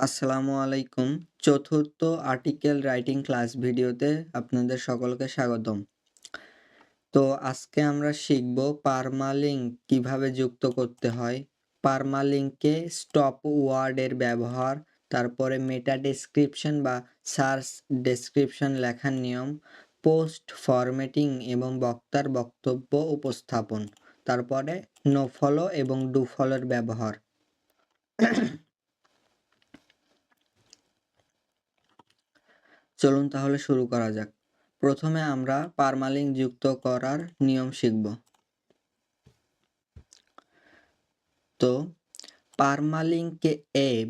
আসসালামু আলাইকুম। চতুর্থ আর্টিকেল রাইটিং ক্লাস ভিডিওতে আপনাদের সকলকে স্বাগতম। তো আজকে আমরা শিখব পারমালিঙ্ক কিভাবে যুক্ত করতে হয়, পারমালিঙ্কে স্টপ ওয়ার্ডের ব্যবহার, তারপরে মেটা ডেসক্রিপশন বা সার্চ ডেসক্রিপশন লেখার নিয়ম, পোস্ট ফরম্যাটিং এবং বক্তার বক্তব্য উপস্থাপন, তারপরে নো ফলো এবং ডু ফলোর ব্যবহার। চলুন তাহলে শুরু করা যাক। প্রথমে আমরা পারমালিঙ্ক যুক্ত করার নিয়ম শিখব। তো পারমালিঙ্কে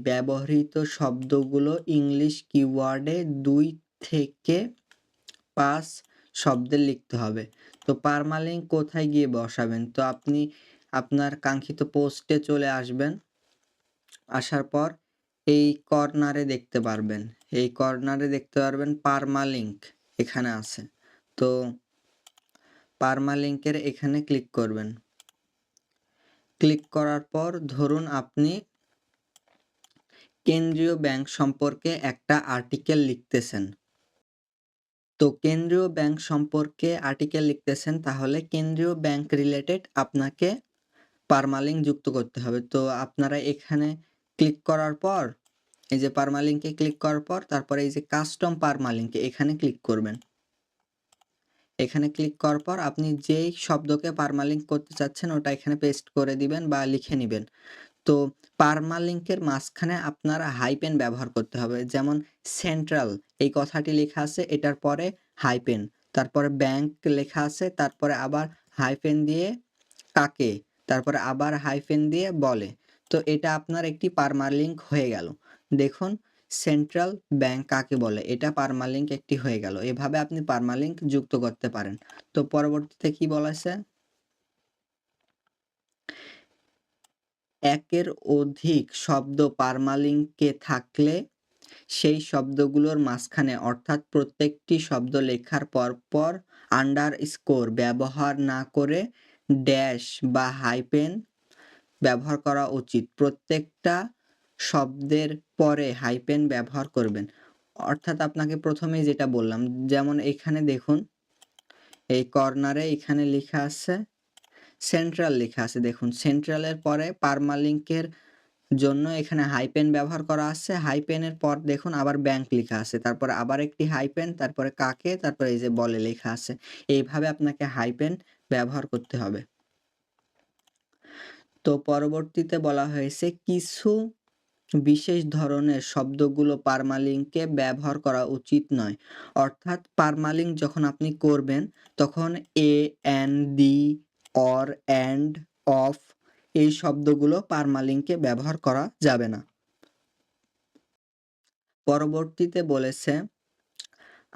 ব্যবহৃত শব্দগুলো ইংলিশ কিওয়ার্ডে 2 থেকে 5 শব্দের লিখতে হবে। তো পারমালিঙ্ক কোথায় গিয়ে বসাবেন? তো আপনি আপনার কাঙ্ক্ষিত পোস্টে চলে আসবেন। আসার পর এই কর্নারে দেখতে পারবেন। এই কর্নারে দেখতে পারবেন পারমালিঙ্ক এখানে আছে। তো পারমালিঙ্কের এখানে ক্লিক করবেন। ক্লিক করার পর ধরুন আপনি কেন্দ্রীয় ব্যাংক সম্পর্কে একটা আর্টিকেল লিখতেছেন। তো কেন্দ্রীয় ব্যাংক সম্পর্কে আর্টিকেল লিখতেছেন, তাহলে কেন্দ্রীয় ব্যাংক রিলেটেড আপনাকে পারমালিঙ্ক যুক্ত করতে হবে। তো আপনারা এখানে ক্লিক করার পর এই যে পারমালিঙ্কে ক্লিক করার পর তারপরে এই যে কাস্টম পারমালিঙ্কে এখানে ক্লিক করবেন। এখানে ক্লিক করার পর আপনি যেই শব্দকে পারমালিঙ্ক করতে চাচ্ছেন ওটা এখানে পেস্ট করে দিবেন বা লিখে নিবেন। তো পারমালিঙ্কের মাঝখানে আপনার হাইপেন ব্যবহার করতে হবে। যেমন সেন্ট্রাল এই কথাটি লেখা আছে, এটার পরে হাইপেন, তারপরে ব্যাংক লেখা আছে, তারপরে আবার হাইফেন দিয়ে কাকে, তারপরে আবার হাইফেন দিয়ে বলে। তো এটা আপনার একটি পারমালিঙ্ক হয়ে গেল। দেখুন, সেন্ট্রাল ব্যাংক কাকে বলে, এটা পারমালিঙ্ক একটি হয়ে গেল। এভাবে আপনি পারমালিঙ্ক যুক্ত করতে পারেন। তো পরবর্তীতে কি বলেছে? একের অধিক শব্দ পারমালিঙ্কে থাকলে সেই শব্দগুলোর মাঝখানে অর্থাৎ প্রত্যেকটি শব্দ লেখার পরপর আন্ডারস্কোর ব্যবহার না করে ড্যাশ বা হাইফেন ব্যবহার করা উচিত। প্রত্যেকটা শব্দের পরে হাইফেন ব্যবহার করবেন। অর্থাৎ আপনাকে প্রথমেই যেটা বললাম, যেমন এখানে দেখুন, এই কর্নারে এখানে লেখা আছে সেন্ট্রাল লেখা আছে। দেখুন, সেন্ট্রালের পরে পারমালিঙ্কের জন্য এখানে হাইপেন ব্যবহার করা আছে। হাইপেনের পর দেখুন আবার ব্যাংক লেখা আছে। তারপরে আবার একটি হাইপেন, তারপরে কাকে, তারপরে এই যে বলে লেখা আছে। এইভাবে আপনাকে হাইপেন ব্যবহার করতে হবে। তো পরবর্তীতে বলা হয়েছে কিছু বিশেষ ধরনের শব্দগুলো পারমালিঙ্কে ব্যবহার করা উচিত নয়। অর্থাৎ পারমালিঙ্ক যখন আপনি করবেন তখন a, an, the, or, and, of এই শব্দগুলো পারমালিঙ্কে ব্যবহার করা যাবে না। পরবর্তীতে বলেছে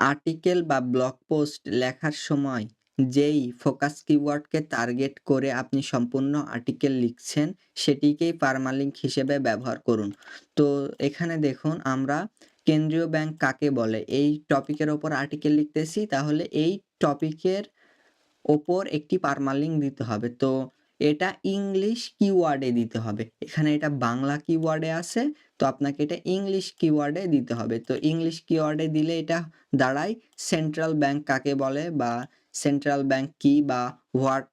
আর্টিকেল বা ব্লগ পোস্ট লেখার সময় যেই ফোকাস কিওয়ার্ডকে টার্গেট করে আপনি সম্পূর্ণ আর্টিকেল লিখছেন সেটিকেই পারমালিঙ্ক হিসেবে ব্যবহার করুন। তো এখানে দেখুন আমরা কেন্দ্রীয় ব্যাংক কাকে বলে এই টপিকের ওপর আর্টিকেল লিখতেছি, তাহলে এই টপিকের ওপর একটি পারমালিঙ্ক দিতে হবে। তো এটা ইংলিশ কিওয়ার্ডে দিতে হবে। এখানে এটা বাংলা কিওয়ার্ডে আছে, তো আপনাকে এটা ইংলিশ কিওয়ার্ডে দিতে হবে। তো ইংলিশ কিওয়ার্ডে দিলে এটা দাঁড়ায় সেন্ট্রাল ব্যাংক কাকে বলে, বা সেন্ট্রাল ব্যাংক কি, বা হোয়াট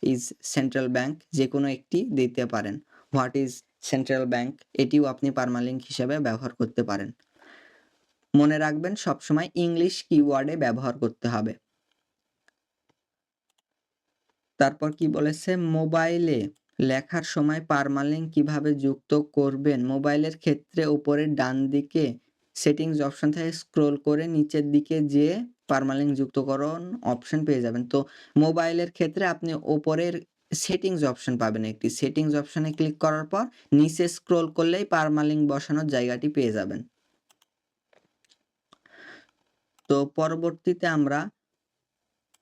ইজ সেন্ট্রাল ব্যাংক, যেকোনো একটি দিতে পারেন। হোয়াট ইজ সেন্ট্রাল ব্যাংক এটিও আপনি পারমালিঙ্ক হিসেবে ব্যবহার করতে পারেন। মনে রাখবেন সবসময় ইংলিশ কিওয়ার্ডে ব্যবহার করতে হবে। তারপর কি বলেছে? মোবাইলে লেখার সময় পারমালিঙ্ক কিভাবে যুক্ত করবেন? মোবাইলের ক্ষেত্রে উপরের ডান দিকে সেটিংস অপশন থেকে স্ক্রল করে নিচের দিকে যেয়ে পারমালিঙ্ক যুক্তকরণ অপশন পেয়ে যাবেন। তো মোবাইলের ক্ষেত্রে আপনি উপরের সেটিংস অপশন পাবেন একটি। সেটিংস অপশনে ক্লিক করার পর নিচে স্ক্রল করলেই পারমালিঙ্ক বসানোর জায়গাটি পেয়ে যাবেন। তো পরবর্তীতে আমরা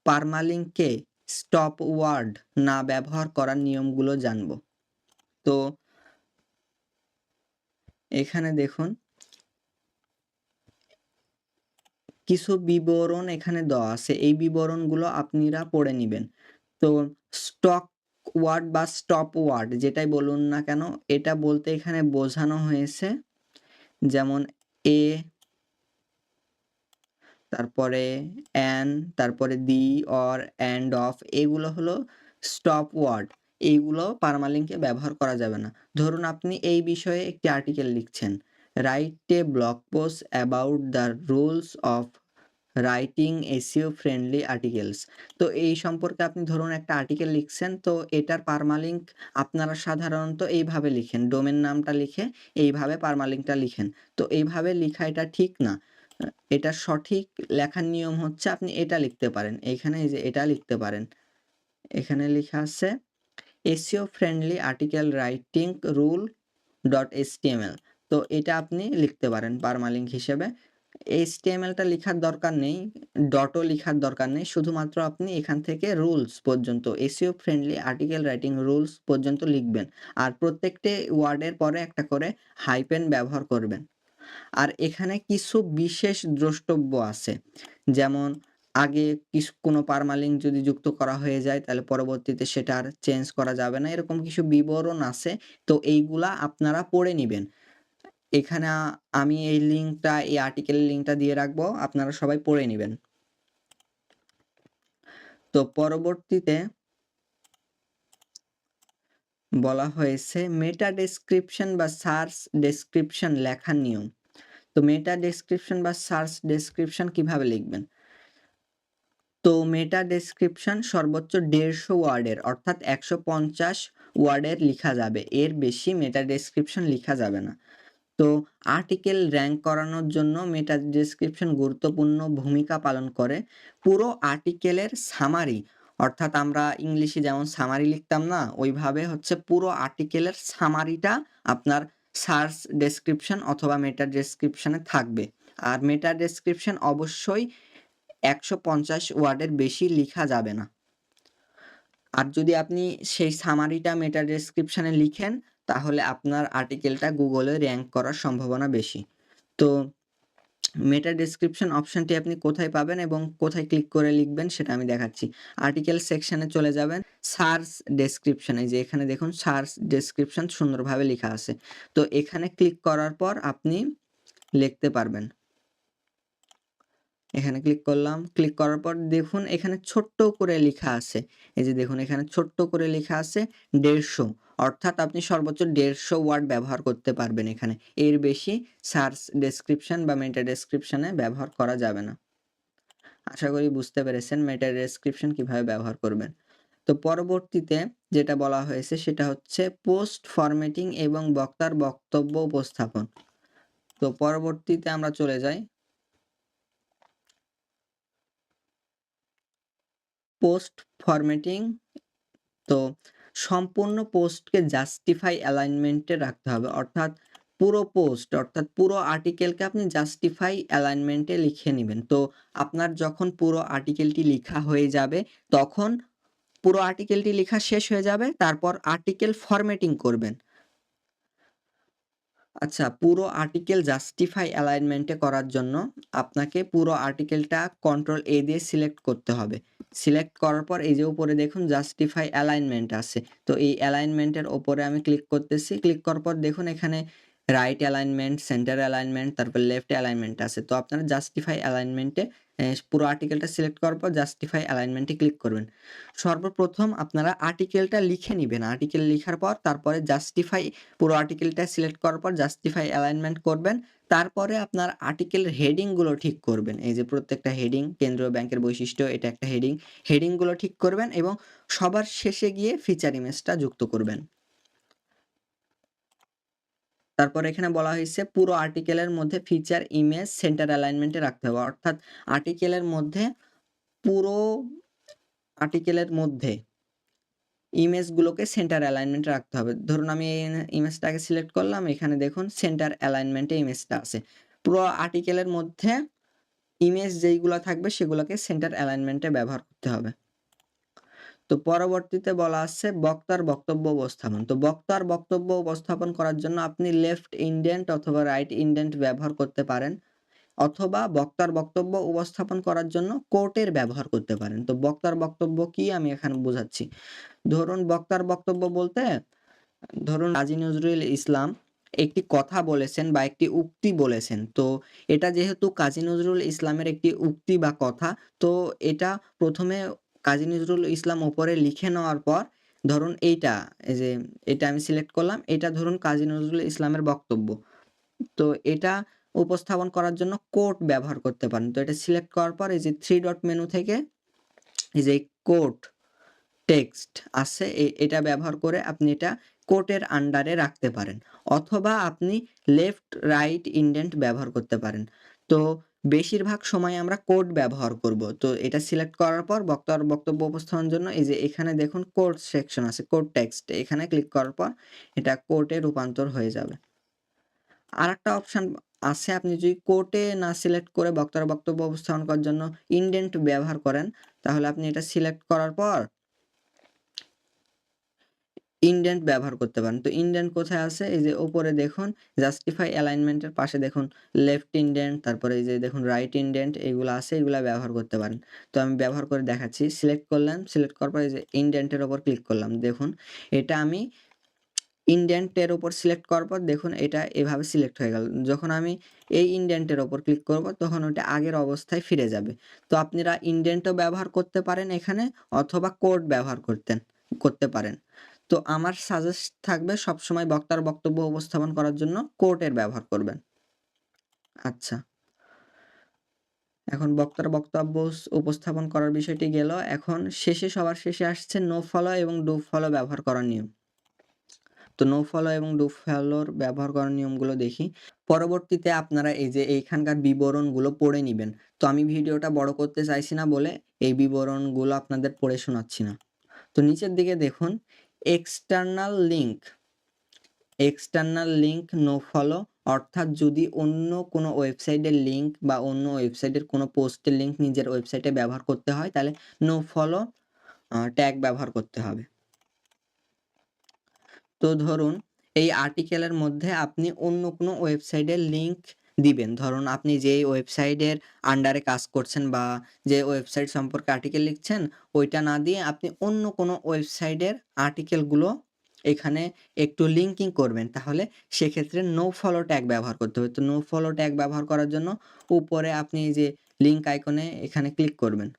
পারমালিঙ্কে স্টপ ওয়ার্ড না ব্যবহার করার নিয়মগুলো জানব। তো এখানে দেখুন কিছু বিবরণ এখানে দেওয়া আছে। এই বিবরণগুলো আপনারা পড়ে নিবেন। তো স্টক ওয়ার্ড বা স্টপ ওয়ার্ড যেটাই বলুন না কেন, এটা বলতে এখানে বোঝানো হয়েছে যেমন এ, তারপরে অ্যান, তারপরে দি, অর, অ্যান্ড, অফ এগুলো হলো স্টপ ওয়ার্ড। এইগুলো পারমালিঙ্কে ব্যবহার করা যাবে না। ধরুন আপনি এই বিষয়ে একটি আর্টিকেল লিখছেন, write a blog post about the rules of writing SEO friendly articles. তো এই সম্পর্কে আপনি ধরুন একটা আর্টিকেল লিখছেন, তো এটার পারমালিঙ্ক আপনারা সাধারণত এইভাবে লিখেন, ডোমেন নামটা লিখে এইভাবে পারমালিঙ্কটা লিখেন। তো এইভাবে লিখা এটা ঠিক না। এটার সঠিক লেখার নিয়ম হচ্ছে আপনি এটা লিখতে পারেন। এইখানে এই যে এটা লিখতে পারেন। এখানে লেখা আছে SEO friendly article writing rule dot HTML. তো এটা আপনি লিখতে পারেন পারমালিঙ্ক হিসেবে। এইচটিএমএলটা লিখার দরকার নেই, ডটও লিখার দরকার নেই। শুধুমাত্র আপনি এখান থেকে রুলস পর্যন্ত, SEO friendly article writing rules পর্যন্ত লিখবেন। আর প্রত্যেকটি ওয়ার্ডের পরে একটা করে হাইফেন ব্যবহার করবেন। আর এখানে কিছু বিশেষ দ্রষ্টব্য আছে। যেমন আগে কোনো পারমালিঙ্ক যদি যুক্ত করা হয়ে যায় তাহলে পরবর্তীতে সেটা আর চেঞ্জ করা যাবে না। এরকম কিছু বিবরণ আছে। তো এইগুলা আপনারা পড়ে নিবেন। এখানে আমি এই লিঙ্কটা, এই আর্টিকেলের লিঙ্কটা দিয়ে রাখবো। আপনারা সবাই পড়ে নিবেন। তো পরবর্তীতে বলা হয়েছে মেটা ডেসক্রিপশন বা সার্চ ডেসক্রিপশন লেখার নিয়ম। তো মেটা ডেসক্রিপশন বা সার্চ ডেসক্রিপশন কিভাবে লিখবেন? তো মেটা ডেসক্রিপশন সর্বোচ্চ 150 ওয়ার্ডের, অর্থাৎ 150 ওয়ার্ডের লিখা যাবে। এর বেশি মেটা ডেসক্রিপশন লিখা যাবে না। তো আর্টিকেল র‍্যাংক করানোর জন্য মেটা ডেসক্রিপশন গুরুত্বপূর্ণ ভূমিকা পালন করে। পুরো আর্টিকেলের সামারি, অর্থাৎ আমরা ইংলিশে যেমন সামারি লিখতাম না, ওইভাবে হচ্ছে পুরো আর্টিকেলের সামারিটা আপনার সার্চ ডেসক্রিপশন অথবা মেটা ডেসক্রিপশনে থাকবে। আর মেটা ডেসক্রিপশন অবশ্যই 150 ওয়ার্ডের বেশি লিখা যাবে না। আর যদি আপনি সেই সামারিটা মেটা ডেসক্রিপশনে লিখেন তাহলে আপনার আর্টিকেলটা গুগলে র‍্যাংক করার সম্ভাবনা বেশি। তো মেটা ডেসক্রিপশন অপশনটি আপনি কোথায় পাবেন এবং কোথায় ক্লিক করে লিখবেন সেটা আমি দেখাচ্ছি। আর্টিকেল সেকশনে চলে যাবেন, সার্চ ডেসক্রিপশন, এই যে এখানে দেখুন সার্চ ডেসক্রিপশন সুন্দরভাবে লেখা আছে। তো এখানে ক্লিক করার পর আপনি লিখতে পারবেন। এখানে ক্লিক করলাম। ক্লিক করার পর দেখুন এখানে ছোট্ট করে লেখা আছে। এই যে দেখুন এখানে ছোট্ট করে লেখা আছে 150, অর্থাৎ আপনি সর্বোচ্চ 150 ওয়ার্ড ব্যবহার করতে পারবেন এখানে। এর বেশি সার্চ ডেসক্রিপশন বা মেটা ডেসক্রিপশনে ব্যবহার করা যাবে না। আশা করি বুঝতে পেরেছেন মেটা ডেসক্রিপশন কিভাবে ব্যবহার করবেন। তো পরবর্তীতে যেটা বলা হয়েছে সেটা হচ্ছে পোস্ট ফরম্যাটিং এবং বক্তার বক্তব্য উপস্থাপন। তো পরবর্তীতে আমরা চলে যাই। Post formatting. তো সম্পূর্ণ পোস্টকে জাস্টিফাই অ্যালাইনমেন্টে রাখতে হবে, অর্থাৎ পুরো পোস্ট অর্থাৎ পুরো আর্টিকেলকে আপনি জাস্টিফাই অ্যালাইনমেন্টে লিখে নিবেন। তো আপনার যখন পুরো আর্টিকেলটি লিখা হয়ে যাবে তখন পুরো আর্টিকেলটি লেখা শেষ হয়ে যাবে, তারপর আর্টিকেল ফরম্যাটিং করবেন। আচ্ছা, পুরো আর্টিকেল জাস্টিফাই অ্যালাইনমেন্টে করার জন্য আপনাকে পুরো আর্টিকেলটা কন্ট্রোল এ দিয়ে সিলেক্ট করতে হবে। সিলেক্ট করার পর এই যে উপরে দেখুন জাস্টিফাই অ্যালাইনমেন্ট আছে। তো এই অ্যালাইনমেন্টের উপরে আমি ক্লিক করতেছি। ক্লিক করার পর দেখুন এখানে রাইট অ্যালাইনমেন্ট, সেন্টার অ্যালাইনমেন্ট, তারপর লেফট অ্যালাইনমেন্ট আছে। তো আপনারা জাস্টিফাই অ্যালাইনমেন্টে পুরো আর্টিকেলটা সিলেক্ট করার পর জাস্টিফাই অ্যালাইনমেন্টে ক্লিক করবেন। সর্বপ্রথম আপনারা আর্টিকেলটা লিখে নিবেন। আর্টিকেল লিখার পর তারপরে জাস্টিফাই, পুরো আর্টিকেলটা সিলেক্ট করার পর জাস্টিফাই অ্যালাইনমেন্ট করবেন। তারপরে আপনার আর্টিকেলের হেডিংগুলো ঠিক করবেন। এই যে প্রত্যেকটা হেডিং, কেন্দ্রীয় ব্যাংকের বৈশিষ্ট্য, এটা একটা হেডিং। হেডিংগুলো ঠিক করবেন এবং সবার শেষে গিয়ে ফিচার ইমেজটা যুক্ত করবেন। তারপর এখানে বলা হয়েছে পুরো আর্টিকেলের মধ্যে ফিচার ইমেজ সেন্টার অ্যালাইনমেন্টে রাখতে হবে, অর্থাৎ আর্টিকেলের মধ্যে পুরো আর্টিকেলের মধ্যে ইমেজগুলোকে সেন্টার অ্যালাইনমেন্টে রাখতে হবে। ধরুন আমি এই ইমেজটাকে সিলেক্ট করলাম, এখানে দেখুন সেন্টার অ্যালাইনমেন্টে ইমেজটা আছে। পুরো আর্টিকেলের মধ্যে ইমেজ যেইগুলা থাকবে সেগুলোকে সেন্টার অ্যালাইনমেন্টে ব্যবহার করতে হবে। তো পরবর্তীতে বলা আছে বক্তার বক্তব্য উপস্থাপন। তো বক্তার বক্তব্য উপস্থাপন করার জন্য আপনি লেফট ইনডেন্ট অথবা রাইট ইনডেন্ট ব্যবহার করতে পারেন, অথবা বক্তার বক্তব্য উপস্থাপন করার জন্য কোটের ব্যবহার করতে পারেন। তো বক্তার বক্তব্য কি আমি এখানে বোঝাচ্ছি। ধরুন বক্তার বক্তব্য বলতে, ধরুন কাজী নজরুল ইসলাম একটি কথা বলেছেন বা একটি উক্তি বলেছেন। তো এটা যেহেতু কাজী নজরুল ইসলামের একটি উক্তি বা কথা, তো এটা ১ম এ কাজী নজরুল ইসলাম ওপরে লিখে নেওয়ার পর ধরুন এইটা, এই যে এটা আমি সিলেক্ট করলাম। এটা ধরুন কাজী নজরুল ইসলামের বক্তব্য। তো এটা উপস্থাপন করার জন্য কোট ব্যবহার করতে পারেন। তো এটা সিলেক্ট করার পর এই যে 3 ডট মেনু থেকে এই যে কোট টেক্সট আছে এটা ব্যবহার করে আপনি এটা কোটের আন্ডারে রাখতে পারেন। অথবা আপনি লেফট রাইট ইনডেন্ট ব্যবহার করতে পারেন। তো বেশিরভাগ সময় আমরা কোট ব্যবহার করব। তো এটা সিলেক্ট করার পর বক্তার বক্তব্য উপস্থাপনের জন্য এই যে এখানে দেখুন কোট সেকশন আছে, কোট টেক্সট। এখানে ক্লিক করার পর এটা কোটে রূপান্তর হয়ে যাবে। আরেকটা অপশন আছে, আপনি যদি কোটে না সিলেক্ট করে বক্তার বক্তব্য উপস্থাপন করার জন্য ইনডেন্ট ব্যবহার করেন, তাহলে আপনি এটা সিলেক্ট করার পর ইনডেন্ট ব্যবহার করতে পারেন। তো ইনডেন্ট কোথায় আছে? এই যে উপরে দেখুন জাস্টিফাই অ্যালাইনমেন্ট এর পাশে দেখুন লেফট ইনডেন্ট, তারপরে এই যে দেখুন রাইট ইনডেন্ট এগুলো আছে, এগুলা ব্যবহার করতে পারেন। তো আমি ব্যবহার করে দেখাচ্ছি। সিলেক্ট করলাম, সিলেক্ট করার পর এই যে ইনডেন্ট এর উপর ক্লিক করলাম। দেখুন এটা আমি ইনডেন্ট এর উপর সিলেক্ট করার পর দেখুন এটা এভাবে সিলেক্ট হয়ে গেল। যখন আমি এই ইনডেন্ট এর উপর ক্লিক করব তখন ওটা আগের অবস্থায় ফিরে যাবে। তো আপনারা ইনডেন্টও ব্যবহার করতে পারেন এখানে, অথবা কোড ব্যবহার করতে পারেন। তো আমার সাজেস্ট থাকবে সবসময় বক্তার বক্তব্য উপস্থাপন করার জন্য কোটের ব্যবহার করবেন। আচ্ছা। এখন বক্তার বক্তব্য উপস্থাপন করার বিষয়টি গেল। এখন সবার শেষে আসছে নো ফলো এবং ডু ফলো ব্যবহার করার নিয়ম। তো নো ফলো এবং ডু ফলোর ব্যবহার করার নিয়মগুলো দেখি। পরবর্তীতে আপনারা এই যে এইখানকার বিবরণগুলো পড়ে নিবেন। তো আমি ভিডিওটা বড় করতে চাইছি না বলে এই বিবরণগুলো আপনাদের পড়ে শোনাচ্ছি না। তো নিচের দিকে দেখুন external link, external link no follow, অর্থাৎ যদি অন্য কোনো ওয়েবসাইটের লিঙ্ক বা অন্য ওয়েবসাইটের কোনো পোস্টের লিঙ্ক নিজের ওয়েবসাইটে ব্যবহার করতে হয় তাহলে নো ফলো ট্যাগ ব্যবহার করতে হবে। তো ধরুন এই আর্টিকেলের মধ্যে আপনি অন্য কোনো ওয়েবসাইটের লিঙ্ক দিবেন। ধরুন আপনি যেই ওয়েবসাইটের আন্ডারে কাজ করছেন বা যে ওয়েবসাইট সম্পর্কে আর্টিকেল লিখছেন, ওইটা না দিয়ে আপনি অন্য কোনো ওয়েবসাইটের আর্টিকেলগুলো এখানে একটু লিঙ্কিং করবেন। তাহলে সেক্ষেত্রে নো ফলো ট্যাগ ব্যবহার করতে হবে। তো নো ফলো ট্যাগ ব্যবহার করার জন্য উপরে আপনি এই যে লিঙ্ক আইকনে এখানে ক্লিক করবেন।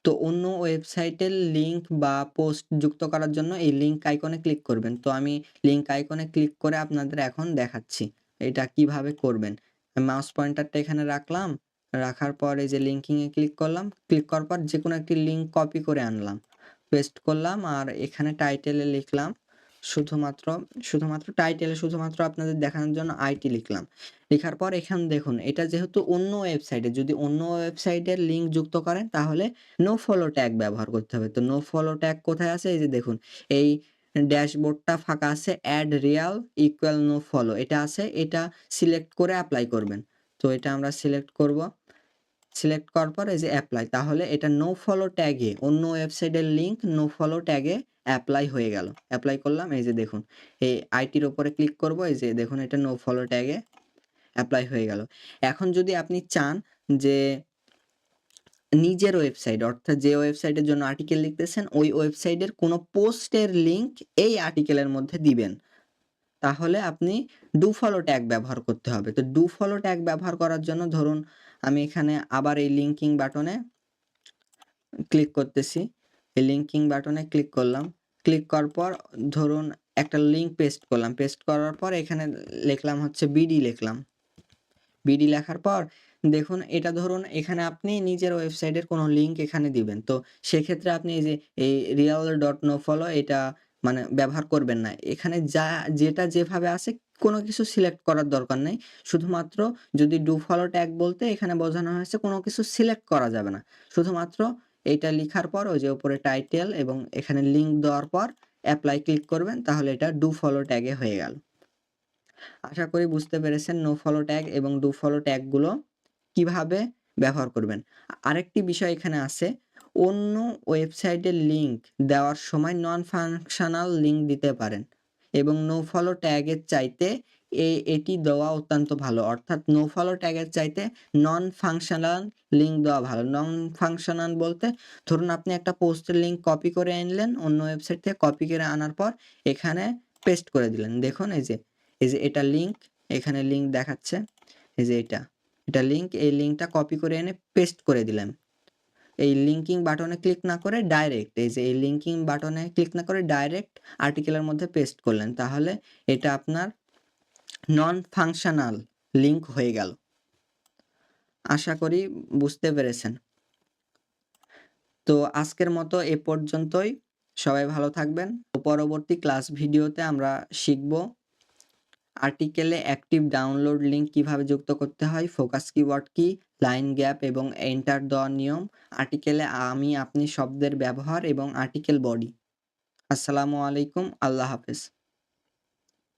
তো অন্য ওয়েবসাইটের লিঙ্ক বা পোস্ট যুক্ত করার জন্য এই লিঙ্ক আইকনে ক্লিক করবেন। তো আমি লিঙ্ক আইকনে ক্লিক করে আপনাদের এখন দেখাচ্ছি এটা কিভাবে করবেন। মাউস পয়েন্টারটা এখানে রাখলাম, রাখার পর এই যে লিঙ্কিং এ ক্লিক করলাম। ক্লিক করার পর যেকোনো একটি লিঙ্ক কপি করে আনলাম, পেস্ট করলাম আর এখানে টাইটেলে লিখলাম শুধুমাত্র টাইটেলে শুধুমাত্র আপনাদের দেখানোর জন্য আইটি লিখলাম। লেখার পর এখানে দেখুন এটা যেহেতু অন্য ওয়েবসাইটে, যদি অন্য ওয়েবসাইটের লিঙ্ক যুক্ত করেন তাহলে নো ফলো ট্যাগ ব্যবহার করতে হবে। তো নো ফলো ট্যাগ কোথায় আছে? এই যে দেখুন এই ড্যাশবোর্ডটা ফাঁকা আছে, add real equal no follow এটা আছে, এটা সিলেক্ট করে এপ্লাই করবেন। তো এটা আমরা সিলেক্ট করব। সিলেক্ট করার পর এই যে এপ্লাই, তাহলে এটা নো ফলো ট্যাগে অন্য ওয়েবসাইটের লিঙ্ক নো ফলো ট্যাগে এপ্লাই হয়ে গেল। এপ্লাই করলাম, এই যে দেখুন এই আইটির উপরে ক্লিক করব, এই যে দেখুন এটা নো ফলো ট্যাগে এপ্লাই হয়ে গেল। এখন যদি আপনি চান যে নিজের ওয়েবসাইট, অর্থাৎ যে ওয়েবসাইটের জন্য আর্টিকেল লিখতেছেন ওই ওয়েবসাইটের কোনো পোস্টের লিঙ্ক এই আর্টিকেলের মধ্যে দিবেন, তাহলে আপনি ডু ফলো ট্যাগ ব্যবহার করতে হবে। তো ডু ফলো ট্যাগ ব্যবহার করার জন্য ধরুন আমি এখানে আবার এই লিঙ্কিং বাটনে ক্লিক করতেছি। এই লিঙ্কিং বাটনে ক্লিক করলাম। ক্লিক করার পর ধরুন একটা লিঙ্ক পেস্ট করলাম। পেস্ট করার পর এখানে লিখলাম হচ্ছে বিডি লিখলাম। বিডি লেখার পর দেখুন এটা ধরুন এখানে আপনি নিজের ওয়েবসাইটের কোনো লিঙ্ক এখানে দিবেন। তো সেক্ষেত্রে আপনি এই যে এই real.nofollow এটা মানে ব্যবহার করবেন না। এখানে যেটা যেভাবে আছে কোনো কিছু সিলেক্ট করার দরকার নেই। শুধুমাত্র যদি ডু ফলো ট্যাগ বলতে এখানে বোঝানো হয়েছে কোনো কিছু সিলেক্ট করা যাবে না। শুধুমাত্র এইটা লিখার পর ওই যে উপরে টাইটেল এবং এখানে লিঙ্ক দেওয়ার পর এপ্লাই ক্লিক করবেন, তাহলে এটা ডু ফলো ট্যাগে হয়ে গেল। আশা করি বুঝতে পেরেছেন নো ফলো ট্যাগ এবং ডু ফলো ট্যাগগুলো কিভাবে ব্যবহার করবেন। আরেকটি বিষয় এখানে আছে, অন্য ওয়েবসাইটের লিঙ্ক দেওয়ার সময় নন ফাংশনাল লিঙ্ক দিতে পারেন এবং নো ফলো ট্যাগের চাইতে এটি দেওয়া অত্যন্ত ভালো। অর্থাৎ নো ফলো ট্যাগের চাইতে নন ফাংশনাল লিঙ্ক দেওয়া ভালো। নন ফাংশনাল বলতে ধরুন আপনি একটা পোস্টের লিঙ্ক কপি করে আনলেন অন্য ওয়েবসাইট থেকে, কপি করে আনার পর এখানে পেস্ট করে দিলেন। দেখুন এই যে এই যে এটা লিঙ্ক, এখানে লিঙ্ক দেখাচ্ছে। এই যে এটা লিঙ্ক, এই লিঙ্কটা কপি করে এনে পেস্ট করে দিলাম। এই লিঙ্কিং বাটনে ক্লিক না করে ডাইরেক্ট এই যে এই লিঙ্কিং বাটনে ক্লিক না করে ডাইরেক্ট আর্টিকেলের মধ্যে পেস্ট করলেন। তাহলে এটা আপনার নন ফাংশনাল লিঙ্ক হয়ে গেল। আশা করি বুঝতে পেরেছেন। তো আজকের মতো এ পর্যন্তই। সবাই ভালো থাকবেন। পরবর্তী ক্লাস ভিডিওতে আমরা শিখব আর্টিকেলে অ্যাক্টিভ ডাউনলোড লিঙ্ক কিভাবে যুক্ত করতে হয়, ফোকাস কিওয়ার্ড কি, লাইন গ্যাপ এবং এন্টার দেওয়ার নিয়ম, আর্টিকেলে আমি আপনি শব্দের ব্যবহার এবং আর্টিকেল বডি। আসসালামু আলাইকুম। আল্লাহ হাফেজ।